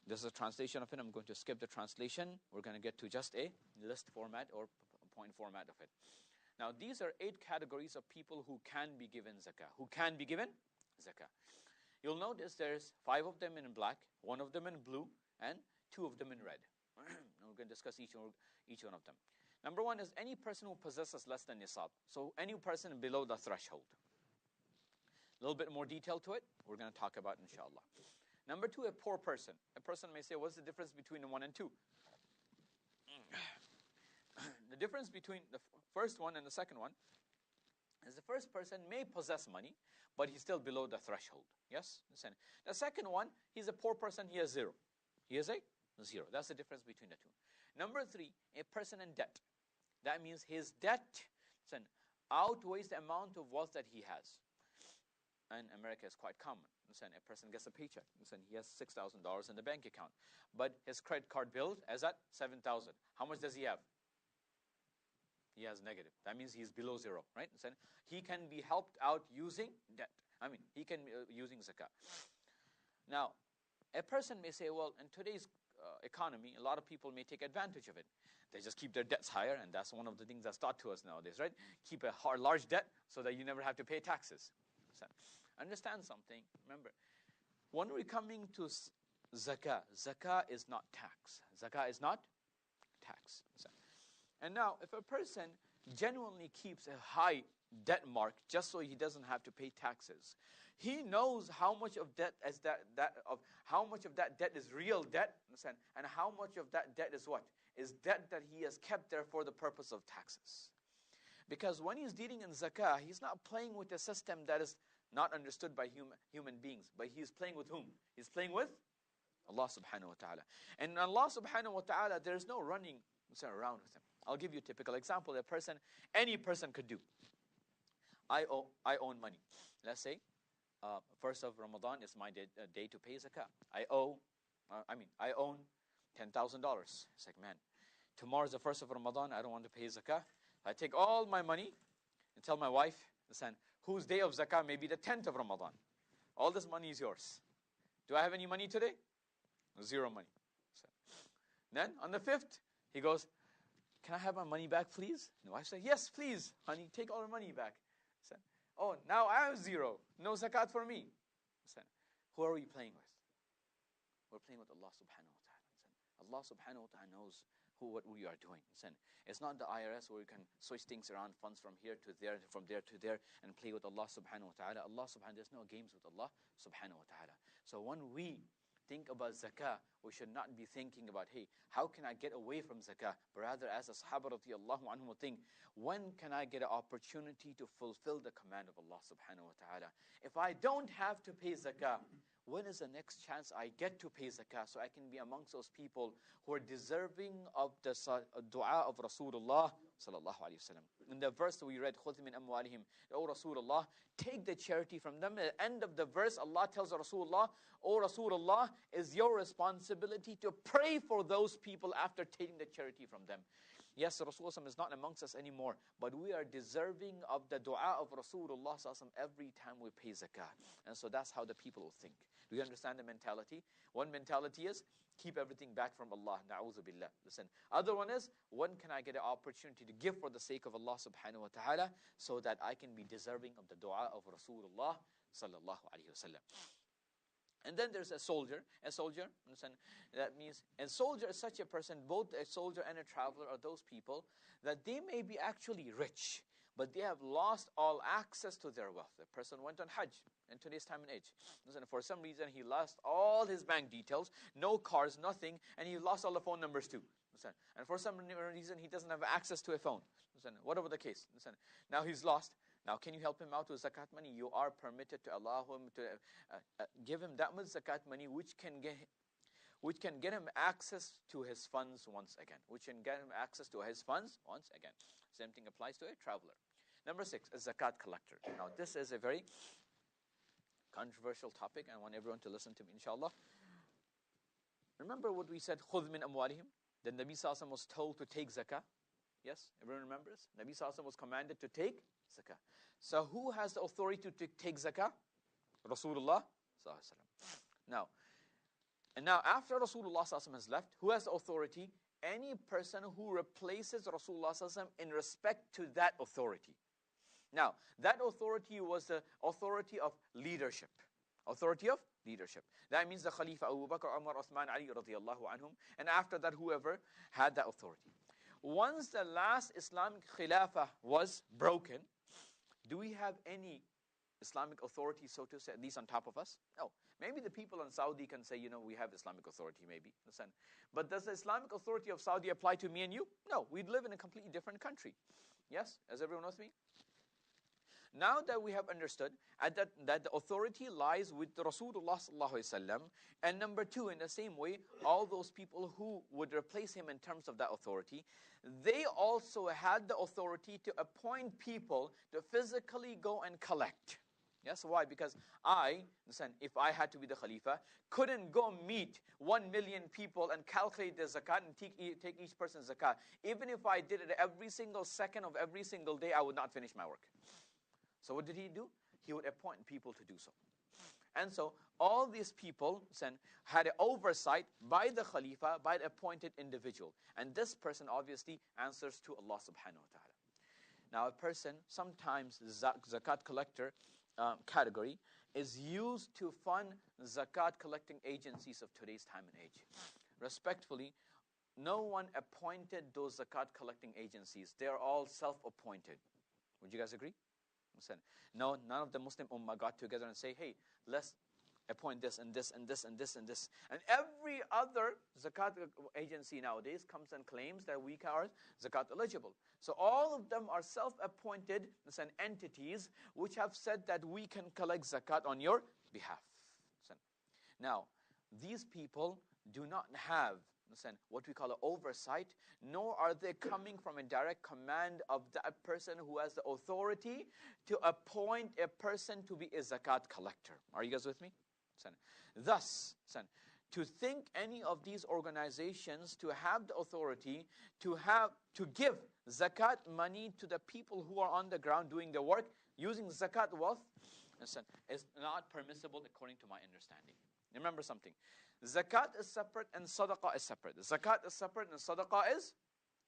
This is a translation of it. I'm going to skip the translation. We're going to get to just a list format or point format of it. Now, these are 8 categories of people who can be given zakah. Who can be given zakah. You'll notice there's 5 of them in black, 1 of them in blue, and 2 of them in red. We're going to discuss each one of them. Number 1 is any person who possesses less than nisab. So any person below the threshold. A little bit more detail to it, we're going to talk about inshallah. Number 2, a poor person. A person may say, what's the difference between 1 and 2? The difference between the first one and the second one is the first person may possess money, but he's still below the threshold. Yes? The second one, he's a poor person, he has 0. He has a 0. That's the difference between the 2. Number 3, a person in debt. That means his debt outweighs the amount of wealth that he has. And America is quite common. A person gets a paycheck. He has $6,000 in the bank account. But his credit card bill is at $7,000. How much does he have? He has negative. That means he's below 0, right? He can be helped out using debt. He can be using zakah. Now, a person may say, well, in today's economy, a lot of people may take advantage of it. They just keep their debts higher, and that's one of the things that's taught to us nowadays, right? Keep a large debt so that you never have to pay taxes. Understand something. Remember, when we're coming to zakah, zakah is not tax. Zakah is not tax. And now, if a person genuinely keeps a high debt mark just so he doesn't have to pay taxes, he knows how much of debt is how much of that debt is real debt, and how much of that debt is what? Is debt that he has kept there for the purpose of taxes. Because when he's dealing in zakah, he's not playing with a system that is not understood by human beings, but he's playing with whom? He's playing with Allah subhanahu wa ta'ala. And Allah subhanahu wa ta'ala, there's no running around with him. I'll give you a typical example. Any person could do. I own money. Let's say, first of Ramadan is my day to pay zakah. I own $10,000. It's like, man, tomorrow's the first of Ramadan. I don't want to pay zakah. I take all my money and tell my wife, listen, whose day of zakah may be the 10th of Ramadan. All this money is yours. Do I have any money today? 0 money. Then on the 5th, he goes, can I have my money back, please? And the wife said, yes, please, honey, take all your money back. Said, oh, now I have 0. No zakat for me. Said, who are we playing with? We're playing with Allah subhanahu wa ta'ala. Allah subhanahu wa ta'ala knows what we are doing. It's not the IRS where you can switch things around, funds from here to there, from there to there, and play with Allah subhanahu wa ta'ala. Allah subhanahu, there's no games with Allah subhanahu wa ta'ala. So when we think about zakah, we should not be thinking about, hey, how can I get away from zakah? But rather, as the Sahaba radiyallahu anhum would think, when can I get an opportunity to fulfill the command of Allah subhanahu wa ta'ala? If I don't have to pay zakah, when is the next chance I get to pay zakah so I can be amongst those people who are deserving of the dua of Rasulullah sallallahu alayhi wasallam? In the verse that we read, خُذْ مِنْ أَمْوَالِهِمْ, O Rasulullah, take the charity from them. At the end of the verse, Allah tells Rasulullah, O Rasulullah, is your responsibility to pray for those people after taking the charity from them. Yes, Rasulullah is not amongst us anymore, but we are deserving of the dua of Rasulullah every time we pay zakah. And so that's how the people will think. Do you understand the mentality? One mentality is, keep everything back from Allah. Na'udhu billah. Listen. Other one is, when can I get an opportunity to give for the sake of Allah subhanahu wa ta'ala so that I can be deserving of the dua of Rasulullah sallallahu alayhi wa sallam. And then there's a soldier. Understand? That means a soldier is such a person, both a soldier and a traveler are those people that they may be actually rich, but they have lost all access to their wealth. A person went on Hajj in today's time and age. And for some reason, he lost all his bank details, no cars, nothing, and he lost all the phone numbers too. And for some reason, he doesn't have access to a phone. Whatever the case. Now he's lost. Now, can you help him out with zakat money? You are permitted to allow him to give him that much zakat money, which can get him access to his funds once again. Same thing applies to a traveler. Number 6, a zakat collector. Now, this is a very controversial topic. I want everyone to listen to me, inshallah. Remember what we said, خُذْ مِنْ أَمْوَالِهِمْ? Then Nabi Sallallahu Alaihi Wasallam was told to take zakah. Yes, everyone remembers? Nabi Sallallahu Alaihi Wasallam was commanded to take zakah. So who has the authority to take zakah? Rasulullah Sallallahu Alaihi Wasallam. Now after Rasulullah Sallallahu Alaihi Wasallam has left, who has the authority? Any person who replaces Rasulullah Sallallahu Alaihi Wasallam in respect to that authority. Now, that authority was the authority of leadership. That means the Khalifa Abu Bakr, Umar, Uthman, Ali radiyallahu anhum. And after that, whoever had that authority. Once the last Islamic Khilafah was broken, do we have any Islamic authority, so to say, at least on top of us? No. Maybe the people in Saudi can say, we have Islamic authority, maybe. Listen. But does the Islamic authority of Saudi apply to me and you? No. We live in a completely different country. Yes? As everyone knows me? Now that we have understood that the authority lies with the Rasulullah Sallallahu Alaihi Wasallam, and number 2, in the same way, all those people who would replace him in terms of that authority, they also had the authority to appoint people to physically go and collect. Yes, why? Because if I had to be the Khalifa, couldn't go meet 1 million people and calculate the zakat and take each person's zakat. Even if I did it every single second of every single day, I would not finish my work. So what did he do? He would appoint people to do so. And so all these people had an oversight by the Khalifa, by the appointed individual. And this person obviously answers to Allah subhanahu wa ta'ala. Now a person, sometimes zakat collector category, is used to fund zakat collecting agencies of today's time and age. Respectfully, no one appointed those zakat collecting agencies. They are all self-appointed. Would you guys agree? No, none of the Muslim Ummah got together and say, hey, let's appoint this and this and this and this and this. And every other zakat agency nowadays comes and claims that we are zakat eligible. So all of them are self-appointed entities which have said that we can collect zakat on your behalf. Now, these people do not have what we call an oversight, nor are they coming from a direct command of that person who has the authority to appoint a person to be a zakat collector. Are you guys with me? Thus, to think any of these organizations to have the authority to give zakat money to the people who are on the ground doing the work using zakat wealth is not permissible according to my understanding. Remember something. Zakat is separate and sadaqah is separate. Zakat is separate and sadaqah is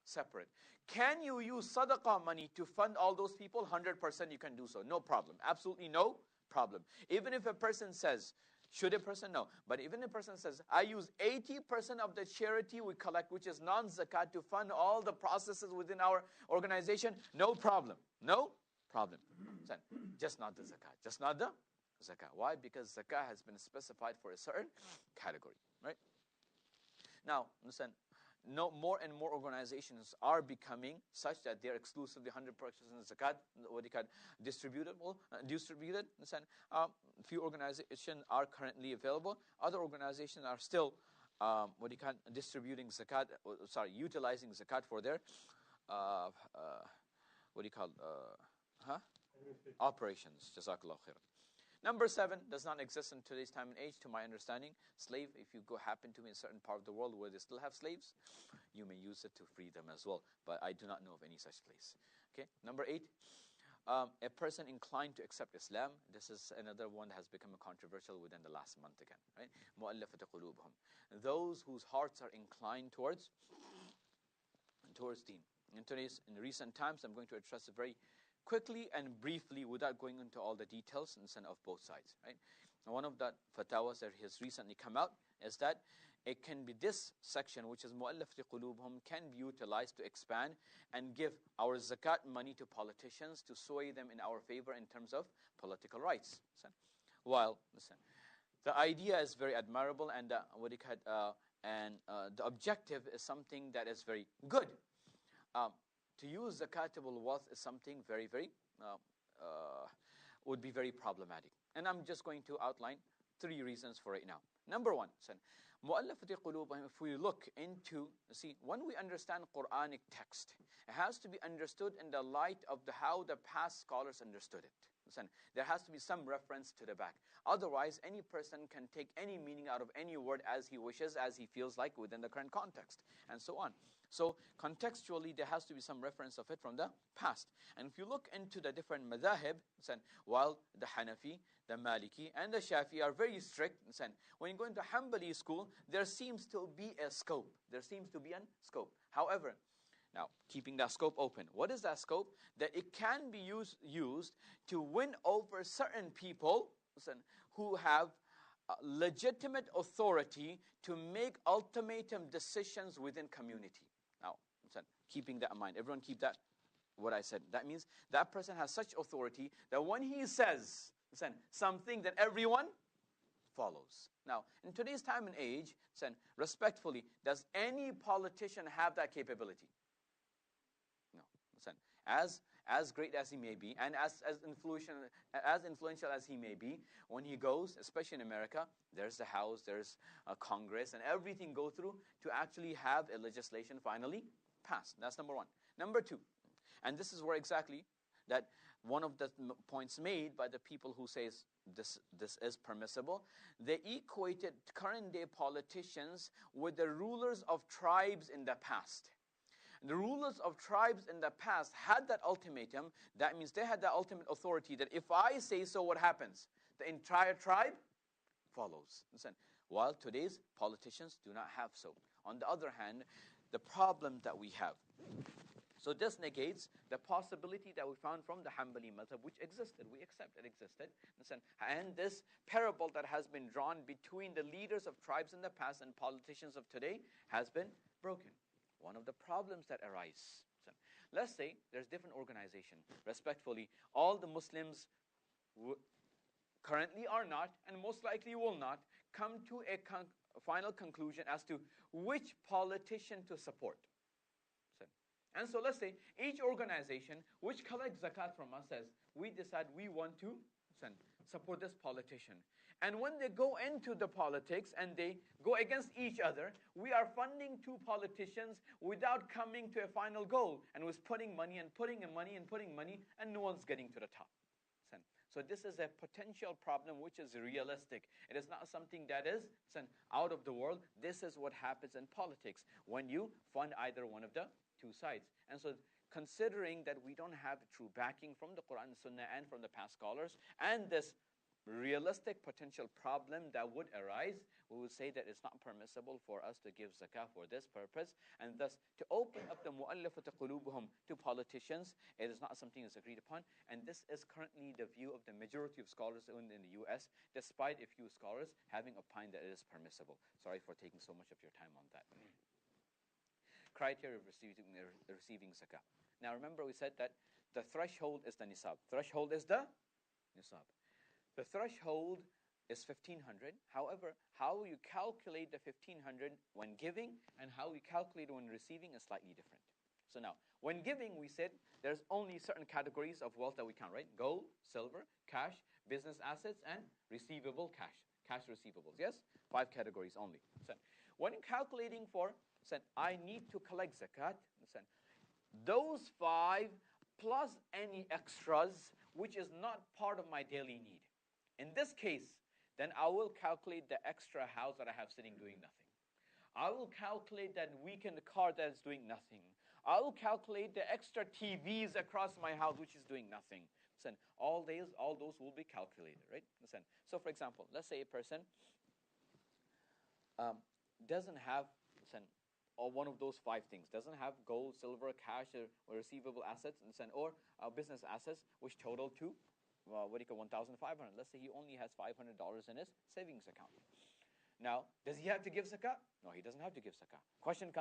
separate. Can you use sadaqah money to fund all those people? 100% you can do so. No problem. Absolutely no problem. Even if a person says, should a person? No. But even if a person says, I use 80% of the charity we collect, which is non-zakat, to fund all the processes within our organization, no problem. No problem. Just not the zakat. Just not the zakah. Why? Because zakah has been specified for a certain category, right? Now, listen, more and more organizations are becoming such that they're exclusively 100% zakat, distributed. Listen, few organizations are currently available. Other organizations are still distributing zakat, utilizing zakat for their operations. Jazakallah khair. Number 7 does not exist in today's time and age, to my understanding. Slave, if you happen to be in a certain part of the world where they still have slaves, you may use it to free them as well. But I do not know of any such place. Okay. Number 8, a person inclined to accept Islam. This is another one that has become controversial within the last month again. Right? مُؤَلَّفَةِ قُلُوبُهُم. Those whose hearts are inclined towards deen. In recent times, I'm going to address it very quickly and briefly without going into all the details of both sides. Right? And one of the fatwas that has recently come out is that it can be this section, which is مُؤَلَّفَةِ قُلُوبُهُم, can be utilized to expand and give our zakat money to politicians to sway them in our favor in terms of political rights. While, the idea is very admirable and the objective is something that is very good. To use zakatable wealth is something very, very would be very problematic. And I'm just going to outline 3 reasons for it now. Number 1, مؤلفة قلوبهم, if we look into, see, when we understand Quranic text, it has to be understood in the light of how the past scholars understood it. Listen, there has to be some reference to the back. Otherwise, any person can take any meaning out of any word as he wishes, as he feels like within the current context, and so on. So contextually, there has to be some reference of it from the past. And if you look into the different madhahib, while the Hanafi, the Maliki, and the Shafi are very strict, when you go into Hanbali school, there seems to be a scope. There seems to be a scope. However, now, keeping that scope open. What is that scope? That it can be used to win over certain people who have legitimate authority to make ultimatum decisions within community. Now, keeping that in mind, everyone keep that, what I said. That means that person has such authority that when he says something, that everyone follows. Now, in today's time and age, respectfully, does any politician have that capability? No. As great as he may be, and as influential as he may be, when he goes, especially in America, there's the House, there's a Congress, and everything go through to actually have a legislation finally passed. That's number 1. Number 2, and this is where exactly that one of the points made by the people who says this is permissible, they equated current day politicians with the rulers of tribes in the past. The rulers of tribes in the past had that ultimatum. That means they had the ultimate authority that if I say so, what happens? The entire tribe follows. While today's politicians do not have so. On the other hand, the problem that we have. So this negates the possibility that we found from the Hanbali madhab, which existed. We accept it existed. And this parable that has been drawn between the leaders of tribes in the past and politicians of today has been broken. One of the problems that arise, let's say there's different organization. Respectfully, all the Muslims currently are not, and most likely will not, come to a final conclusion as to which politician to support. And so let's say each organization which collects zakat from us says, we decide we want to support this politician. And when they go into the politics and they go against each other, we are funding 2 politicians without coming to a final goal. And was putting money and putting money and putting money, and no one's getting to the top. So this is a potential problem which is realistic. It is not something that is out of the world. This is what happens in politics when you fund either one of the 2 sides. And so considering that we don't have true backing from the Quran and Sunnah and from the past scholars, and this realistic potential problem that would arise, we would say that it's not permissible for us to give zakah for this purpose, and thus to open up the mu'allafat qulubuhum to politicians, it is not something that's agreed upon. And this is currently the view of the majority of scholars in the US, despite a few scholars having opined that it is permissible. Sorry for taking so much of your time on that. Criteria of receiving zakah. Now remember, we said that the threshold is the nisab. Threshold is the nisab. The threshold is 1,500. However, how you calculate the 1,500 when giving and how you calculate it when receiving is slightly different. So now, when giving, we said there's only certain categories of wealth that we count, right? Gold, silver, cash, business assets, and receivable cash. Cash receivables, yes? 5 categories only. So when calculating for, I need to collect zakat, those 5 plus any extras, which is not part of my daily need. In this case, then I will calculate the extra house that I have sitting doing nothing. I will calculate that weekend car that is doing nothing. I will calculate the extra TVs across my house, which is doing nothing. All those will be calculated, right? So for example, let's say a person doesn't have or one of those 5 things, doesn't have gold, silver, cash, or receivable assets, or business assets, which total to 1,500. Let's say he only has $500 in his savings account. Now, does he have to give zakah? No, he doesn't have to give zakah. Question comes.